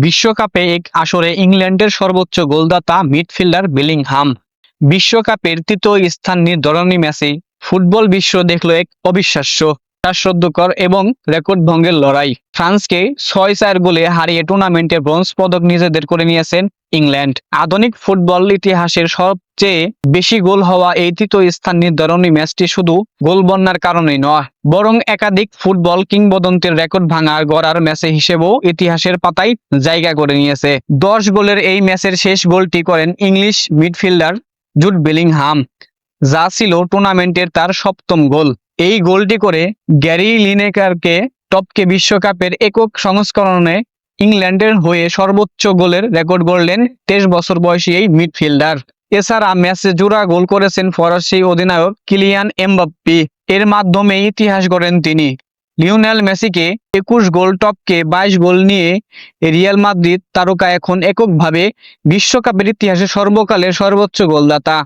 বিশ্বকাপে এক আসরে ইংল্যান্ডের সর্বোচ্চ গোলদাতা মিডফিল্ডার বেলিংহাম বিশ্বকাপের তৃতীয় স্থান নির্ধারণী ম্যাচে ফুটবল বিশ্ব দেখল এক অবিশ্বাস্য, শ্বাসরুদ্ধকর এবং রেকর্ড ভঙ্গের লড়াই। ফ্রান্সকে 6-4 গোলে হারিয়ে টুর্নামেন্টে ব্রোঞ্জ পদক নিজেদের করে নিয়েছেন ইংল্যান্ড। আধুনিক ফুটবল ইতিহাসের সবচেয়ে বেশি গোল হওয়া এই তৃতীয় স্থান নির্ধারণী ম্যাচটি শুধু গোল বন্যার কারণেই নয়, বরং একাধিক ফুটবল কিংবদন্তির রেকর্ড ভাঙার গড়ার ম্যাচে হিসেবেও ইতিহাসের পাতায় জায়গা করে নিয়েছে। 10 গোলের এই ম্যাচের শেষ গোলটি করেন ইংলিশ মিডফিল্ডার জুড বেলিংহাম, যা ছিল টুর্নামেন্টের তার 7ম গোল। এই গোলটি করে গ্যারি লিনেকারকে টপকে বিশ্বকাপের একক সংস্করণে ইংল্যান্ডের হয়ে সর্বোচ্চ গোলের রেকর্ড গড়লেন 23 বছর বয়সী এই মিডফিল্ডার। এছাড়া ম্যাচে জোড়া গোল করেছেন ফরাসি অধিনায়ক কিলিয়ান এমবাপ্পে। এর মাধ্যমে ইতিহাস গড়েন তিনি। লিওনেল মেসিকে 21 গোল টপকে 22 গোল নিয়ে রিয়াল মাদ্রিদ তারকা এখন এককভাবে বিশ্বকাপের ইতিহাসে সর্বকালের সর্বোচ্চ গোলদাতা।